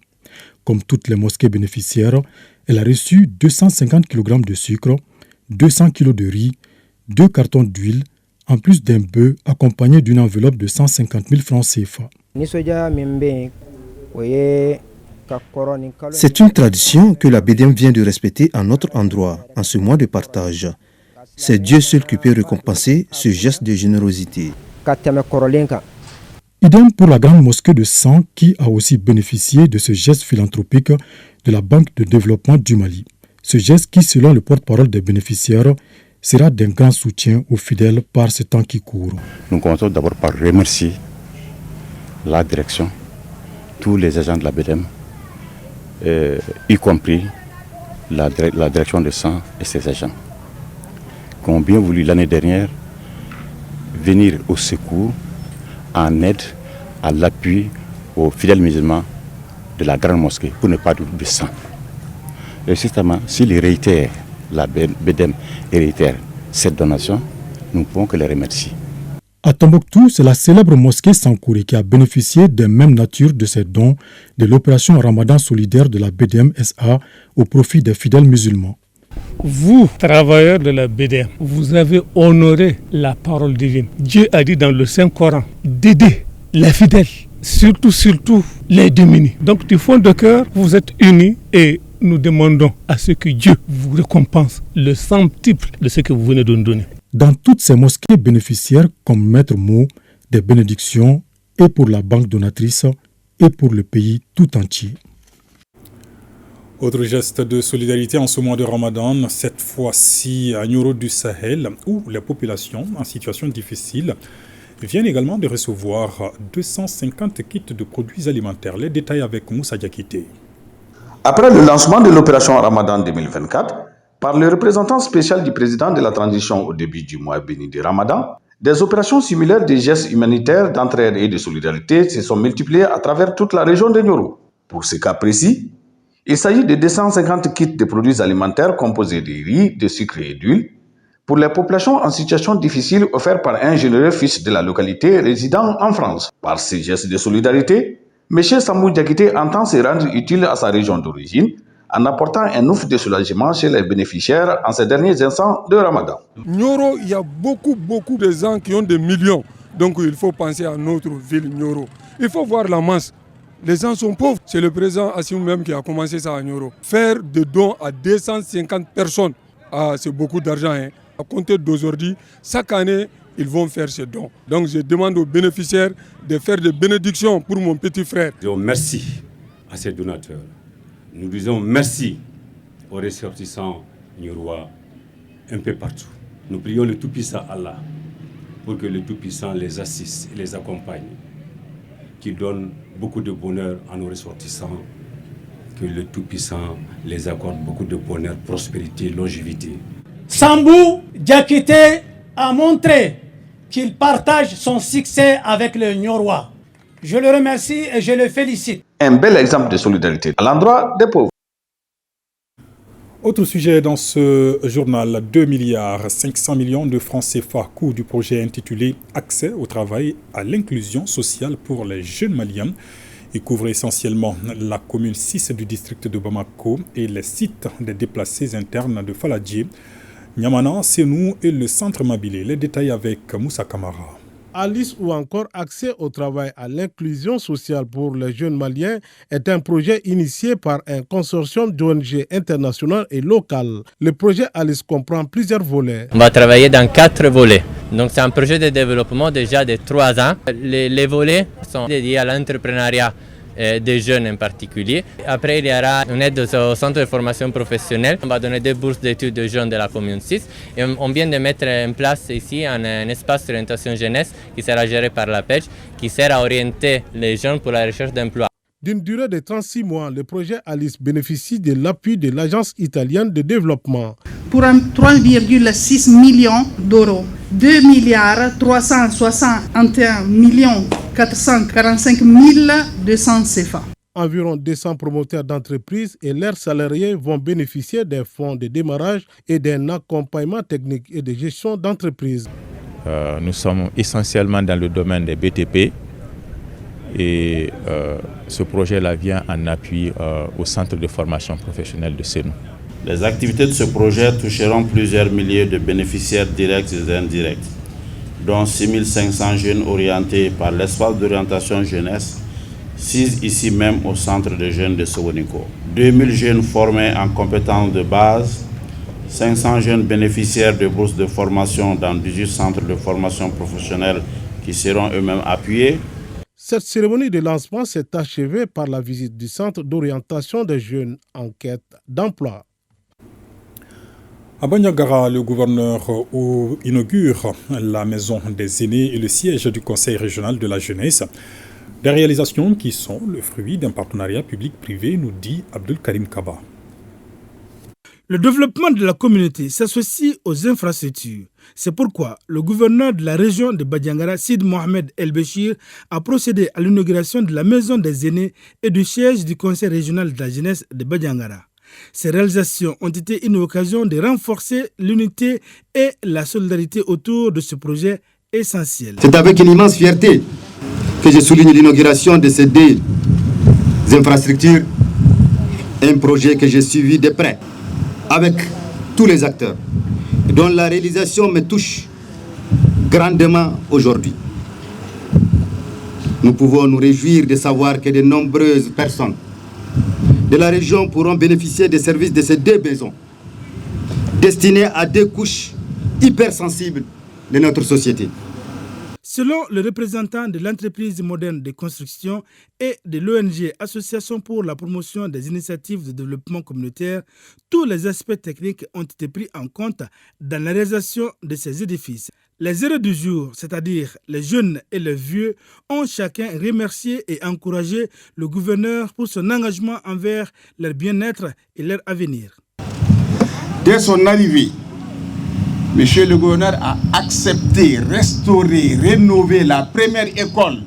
Speaker 11: Comme toutes les mosquées bénéficiaires, elle a reçu 250 kg de sucre, 200 kg de riz, 2 cartons d'huile, en plus d'un bœuf accompagné d'une enveloppe de 150 000 francs CFA.
Speaker 14: C'est une tradition que la BDM vient de respecter à notre endroit, en ce mois de partage. C'est Dieu seul qui peut récompenser ce geste de générosité.
Speaker 11: Idem pour la grande mosquée de San qui a aussi bénéficié de ce geste philanthropique de la Banque de développement du Mali. Ce geste qui, selon le porte-parole des bénéficiaires, sera d'un grand soutien aux fidèles par ce temps qui court.
Speaker 15: Nous commençons d'abord par remercier la direction, tous les agents de la BDM, y compris la direction de San et ses agents, qui ont bien voulu l'année dernière venir au secours, en aide, à l'appui aux fidèles musulmans de la grande mosquée, pour ne pas de sang. Et justement, s'ils réitèrent, la BDM réitère cette donation, nous ne pouvons que les remercier.
Speaker 11: À Tombouctou, c'est la célèbre mosquée Sankouri qui a bénéficié de même nature de ces dons de l'opération Ramadan solidaire de la BDM-SA au profit des fidèles musulmans.
Speaker 16: Vous, travailleurs de la BDM, vous avez honoré la parole divine. Dieu a dit dans le Saint-Coran d'aider les fidèles, surtout les démunis. Donc du fond de cœur, vous êtes unis et nous demandons à ce que Dieu vous récompense le centuple de ce que vous venez de nous donner.
Speaker 11: Dans toutes ces mosquées bénéficiaires, comme maître mot, des bénédictions et pour la banque donatrice et pour le pays tout entier.
Speaker 1: Autre geste de solidarité en ce mois de Ramadan, cette fois-ci à Nioro du Sahel, où les populations en situation difficile viennent également de recevoir 250 kits de produits alimentaires. Les détails avec Moussa Diakité.
Speaker 17: Après le lancement de l'opération Ramadan 2024, par le représentant spécial du président de la transition au début du mois béni de Ramadan, des opérations similaires de gestes humanitaires, d'entraide et de solidarité se sont multipliées à travers toute la région de Nioro. Pour ce cas précis, il s'agit de 250 kits de produits alimentaires composés de riz, de sucre et d'huile pour les populations en situation difficile offerts par un généreux fils de la localité résidant en France. Par ces gestes de solidarité, M. Samou Diakité entend se rendre utile à sa région d'origine en apportant un ouf de soulagement chez les bénéficiaires en ces derniers instants de Ramadan.
Speaker 18: Nioro, il y a beaucoup de gens qui ont des millions. Donc il faut penser à notre ville Nioro. Il faut voir la masse. Les gens sont pauvres. C'est le président Assimi même qui a commencé ça à Nioro. Faire des dons à 250 personnes, c'est beaucoup d'argent. Hein. À compter d'aujourd'hui, chaque année, ils vont faire ces dons. Donc je demande aux bénéficiaires de faire des bénédictions pour mon petit frère.
Speaker 19: Merci à ces donateurs. Nous disons merci aux ressortissants niorois un peu partout. Nous prions le Tout-Puissant Allah pour que le Tout-Puissant les assiste et les accompagne, qu'il donne beaucoup de bonheur à nos ressortissants, que le Tout-Puissant les accorde beaucoup de bonheur, prospérité, longévité.
Speaker 28: Sambou Diakité a montré
Speaker 3: qu'il partage son succès avec le Niorois. Je le remercie et je le félicite.
Speaker 17: Un bel exemple de solidarité à l'endroit des pauvres.
Speaker 1: Autre sujet dans ce journal, 2 milliards 500 millions de francs CFA, coût du projet intitulé « Accès au travail à l'inclusion sociale pour les jeunes Maliens ». Il couvre essentiellement la commune 6 du district de Bamako et les sites des déplacés internes de Faladji, Niamana, Senou et le centre Mabilé. Les détails avec Moussa Kamara.
Speaker 20: Alice ou encore accès au travail à l'inclusion sociale pour les jeunes Maliens est un projet initié par un consortium d'ONG internationales et locales. Le projet Alice comprend plusieurs volets.
Speaker 21: On va travailler dans 4 volets. Donc c'est un projet de développement déjà de 3 ans. Les volets sont dédiés à l'entrepreneuriat des jeunes en particulier. Après, il y aura une aide au centre de formation professionnelle. On va donner des bourses d'études aux jeunes de la commune 6. Et on vient de mettre en place ici un espace d'orientation jeunesse qui sera géré par la PEJ, qui sert à orienter les jeunes pour la recherche d'emploi.
Speaker 20: D'une durée de 36 mois, le projet Alice bénéficie de l'appui de l'Agence italienne de développement.
Speaker 22: Pour 3,6 millions d'euros, 2 milliards 361 millions 445 200 CFA.
Speaker 20: Environ 200 promoteurs d'entreprises et leurs salariés vont bénéficier des fonds de démarrage et d'un accompagnement technique et de gestion d'entreprise.
Speaker 23: Nous sommes essentiellement dans le domaine des BTP et ce projet-là vient en appui au centre de formation professionnelle de Senou.
Speaker 24: Les activités de ce projet toucheront plusieurs milliers de bénéficiaires directs et indirects, dont 6 500 jeunes orientés par l'espace d'orientation jeunesse, 6 ici même au centre de jeunes de Sowoniko. 2000 jeunes formés en compétences de base, 500 jeunes bénéficiaires de bourses de formation dans 18 centres de formation professionnelle qui seront eux-mêmes appuyés.
Speaker 20: Cette cérémonie de lancement s'est achevée par la visite du centre d'orientation des jeunes en quête d'emploi.
Speaker 1: À Bandiagara, le gouverneur inaugure la maison des aînés et le siège du conseil régional de la jeunesse. Des réalisations qui sont le fruit d'un partenariat public-privé, nous dit Abdul Karim Kaba.
Speaker 20: Le développement de la communauté s'associe aux infrastructures. C'est pourquoi le gouverneur de la région de Bandiagara, Sid Mohamed El Béchir, a procédé à l'inauguration de la maison des aînés et du siège du conseil régional de la jeunesse de Bandiagara. Ces réalisations ont été une occasion de renforcer l'unité et la solidarité autour de ce projet essentiel.
Speaker 25: C'est avec une immense fierté que je souligne l'inauguration de ces 2 infrastructures, un projet que j'ai suivi de près avec tous les acteurs, dont la réalisation me touche grandement aujourd'hui. Nous pouvons nous réjouir de savoir que de nombreuses personnes de la région pourront bénéficier des services de ces 2 maisons, destinées à 2 couches hypersensibles de notre société.
Speaker 20: Selon le représentant de l'entreprise moderne de construction et de l'ONG Association pour la promotion des initiatives de développement communautaire, tous les aspects techniques ont été pris en compte dans la réalisation de ces édifices. Les héros du jour, c'est-à-dire les jeunes et les vieux, ont chacun remercié et encouragé le gouverneur pour son engagement envers leur bien-être et leur avenir.
Speaker 28: Dès son arrivée, Monsieur le gouverneur a accepté, restaurer, rénover la première école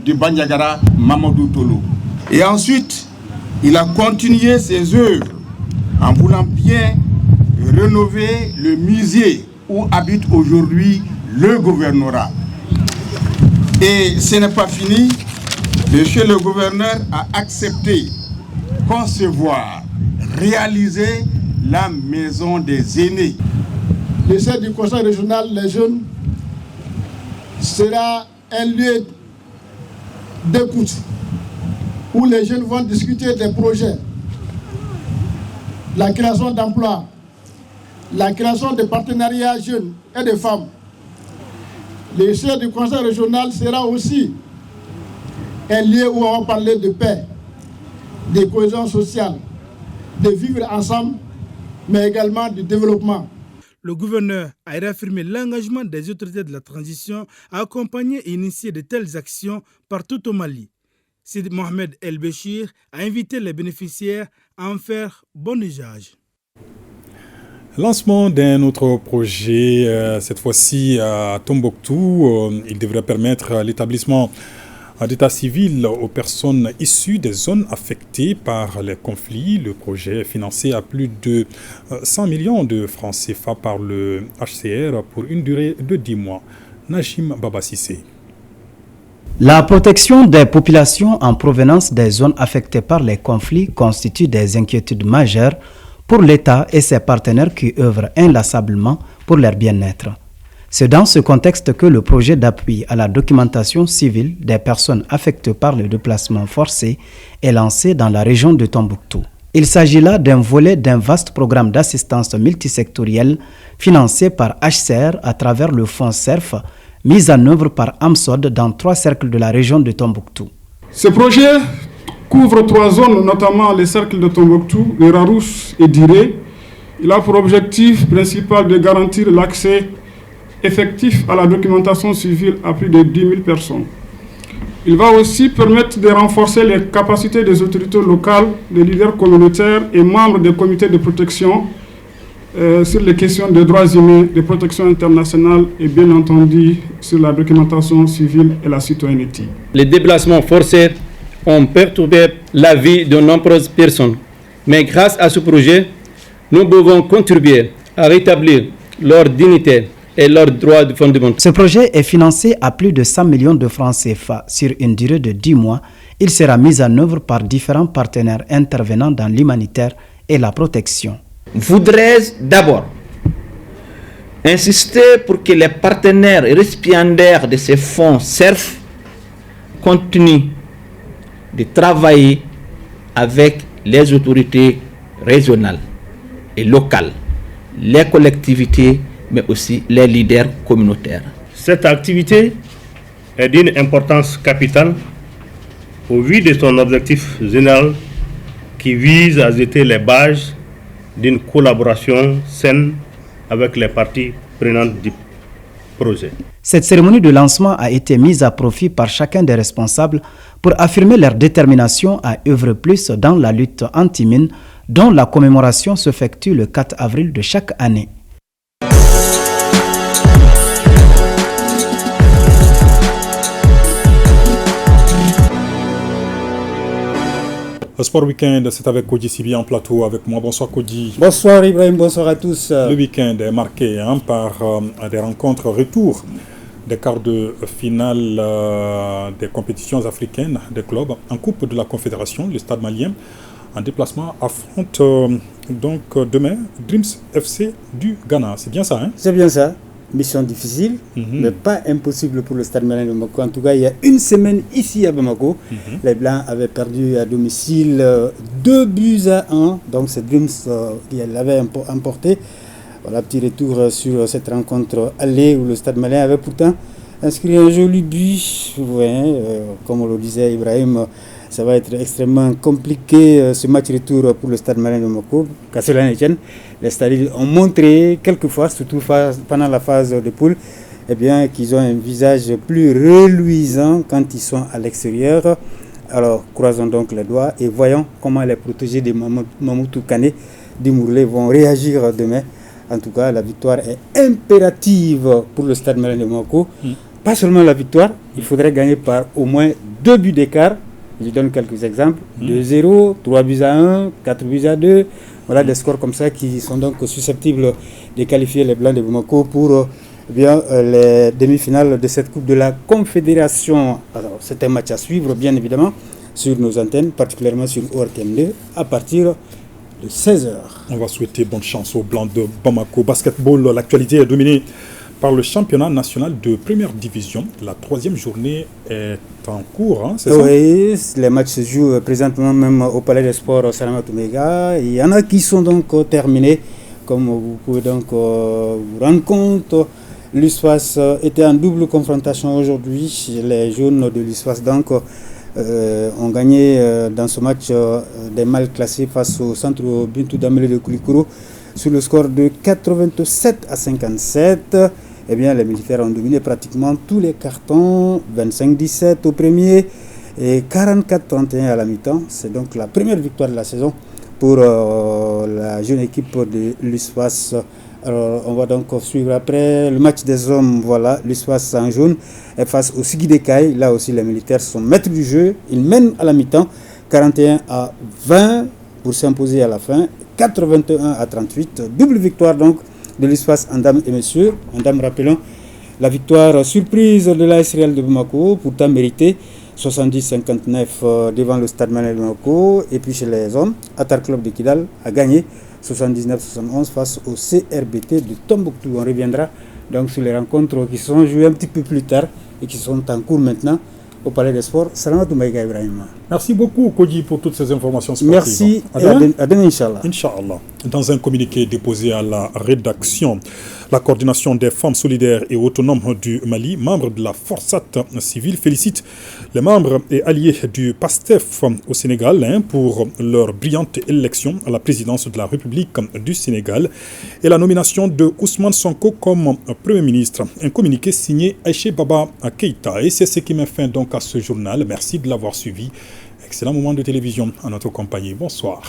Speaker 28: du Bandiagara, Mamadou Tolo. Et ensuite, il a continué ses œuvres en voulant bien rénover le musée où habite aujourd'hui le gouvernorat. Et ce n'est pas fini. Monsieur le gouverneur a accepté, concevoir, réaliser la maison des aînés.
Speaker 29: Le siège du conseil régional, les jeunes, sera un lieu d'écoute où les jeunes vont discuter des projets, la création d'emplois, la création de partenariats jeunes et de femmes. Le siège du conseil régional sera aussi un lieu où on va parler de paix, de cohésion sociale, de vivre ensemble, mais également du développement.
Speaker 20: Le gouverneur a réaffirmé l'engagement des autorités de la transition à accompagner et initier de telles actions partout au Mali. Sid Mohamed El Béchir a invité les bénéficiaires à en faire bon usage.
Speaker 1: Lancement d'un autre projet, cette fois-ci à Tombouctou. Il devrait permettre l'établissement d'état civil aux personnes issues des zones affectées par les conflits. Le projet est financé à plus de 100 millions de francs CFA par le HCR pour une durée de 10 mois. Najim Babassissé.
Speaker 2: La protection des populations en provenance des zones affectées par les conflits constitue des inquiétudes majeures pour l'État et ses partenaires qui œuvrent inlassablement pour leur bien-être. C'est dans ce contexte que le projet d'appui à la documentation civile des personnes affectées par le déplacement forcé est lancé dans la région de Tombouctou. Il s'agit là d'un volet d'un vaste programme d'assistance multisectorielle financé par HCR à travers le fonds CERF, mis en œuvre par AMSOD dans 3 cercles de la région de Tombouctou.
Speaker 18: Ce projet couvre 3 zones, notamment les cercles de Tombouctou, de Rarousse et d'Iré. Il a pour objectif principal de garantir l'accès effectif à la documentation civile à plus de 10 000 personnes. Il va aussi permettre de renforcer les capacités des autorités locales, des leaders communautaires et membres des comités de protection sur les questions de droits humains, de protection internationale et bien entendu sur la documentation civile et la citoyenneté.
Speaker 4: Les déplacements forcés ont perturbé la vie de nombreuses personnes. Mais grâce à ce projet, nous pouvons contribuer à rétablir leur dignité et leurs droits fondamentaux.
Speaker 2: Ce projet est financé à plus de 100 millions de francs CFA sur une durée de 10 mois. Il sera mis en œuvre par différents partenaires intervenant dans l'humanitaire et la protection.
Speaker 5: Voudrais-je d'abord insister pour que les partenaires récipiendaires de ces fonds CERF continuent de travailler avec les autorités régionales et locales, les collectivités, mais aussi les leaders communautaires.
Speaker 6: Cette activité est d'une importance capitale au vu de son objectif général qui vise à jeter les bases d'une collaboration saine avec les parties prenantes du projet.
Speaker 2: Cette cérémonie de lancement a été mise à profit par chacun des responsables pour affirmer leur détermination à œuvrer plus dans la lutte anti-mine, dont la commémoration s'effectue le 4 avril de chaque année.
Speaker 1: Sport Week-end, c'est avec Kodi Sibi en plateau avec moi. Bonsoir Kodi.
Speaker 7: Bonsoir Ibrahim, bonsoir à tous.
Speaker 1: Le week-end est marqué par des rencontres retour des quarts de finale des compétitions africaines des clubs en Coupe de la Confédération. Le Stade malien en déplacement affronte donc demain Dreams FC du Ghana. C'est bien ça, hein?
Speaker 7: C'est bien ça. Mission difficile, mais pas impossible pour le Stade malien de Bamako. En tout cas, il y a une semaine ici à Bamako, les Blancs avaient perdu à domicile 2-1. Donc c'est Dreams qui l'avait emporté. Voilà, petit retour sur cette rencontre allée où le Stade malien avait pourtant inscrit un joli but. Comme on le disait Ibrahim, ça va être extrêmement compliqué ce match retour pour le Stade malien de Bamako. Qu'à cela ne tienne, les stades ont montré quelquefois, surtout pendant la phase de poule, qu'ils ont un visage plus reluisant quand ils sont à l'extérieur. Alors croisons donc les doigts et voyons comment les protégés de Mamoudou Kane d'Imourlé vont réagir demain. En tout cas, la victoire est impérative pour le Stade malien de Bamako. Pas seulement la victoire, il faudrait gagner par au moins 2 buts d'écart. Je donne quelques exemples. 2-0, 3-1, 4-2. Voilà des scores comme ça qui sont donc susceptibles de qualifier les Blancs de Bamako pour les demi-finales de cette Coupe de la Confédération. Alors, c'est un match à suivre, bien évidemment, sur nos antennes, particulièrement sur ORTM2, à partir de 16h.
Speaker 1: On va souhaiter bonne chance aux Blancs de Bamako. Basketball, l'actualité est dominée par le championnat national de première division. La 3e journée est en cours, hein, c'est ça?
Speaker 7: Oui, les matchs se jouent présentement même au Palais des Sports Salamatou Mega. Il y en a qui sont donc terminés, comme vous pouvez donc vous rendre compte. L'USFAS était en double confrontation aujourd'hui. Les jaunes de l'USFAS donc ont gagné dans ce match des mal classés face au centre Bintou Damele de Koulikoro sur le score de 87-57. Les militaires ont dominé pratiquement tous les cartons, 25-17 au premier et 44-31 à la mi-temps. C'est donc la première victoire de la saison pour la jeune équipe de l'USFAS. Alors, on va donc suivre après le match des hommes. Voilà, l'USFAS en jaune est face au Sigidekaï. Là aussi, les militaires sont maîtres du jeu. Ils mènent à la mi-temps 41-20 pour s'imposer à la fin. 81-38. Double victoire donc de l'USFAS en dames et messieurs. En dames, rappelons la victoire surprise de l'AS Real de Bamako, pourtant méritée. 70-59 devant le Stade Malien de Bamako. Et puis chez les hommes, Atar Club de Kidal a gagné 79-71 face au CRBT de Tombouctou. On reviendra donc sur les rencontres qui sont jouées un petit peu plus tard et qui sont en cours maintenant au Palais des Sports. Salamatou Maïga Ibrahima.
Speaker 1: Merci beaucoup, Kodji, pour toutes ces informations sportives.
Speaker 7: Merci. À demain, Inch'Allah.
Speaker 1: Inch'Allah. Dans un communiqué déposé à la rédaction, la coordination des femmes solidaires et autonomes du Mali, membres de la Forçat civile, félicite les membres et alliés du PASTEF au Sénégal pour leur brillante élection à la présidence de la République du Sénégal et la nomination de Ousmane Sonko comme Premier ministre. Un communiqué signé Aïché Baba Keïta. Et c'est ce qui met fin donc à ce journal. Merci de l'avoir suivi. Excellent moment de télévision en notre compagnie. Bonsoir.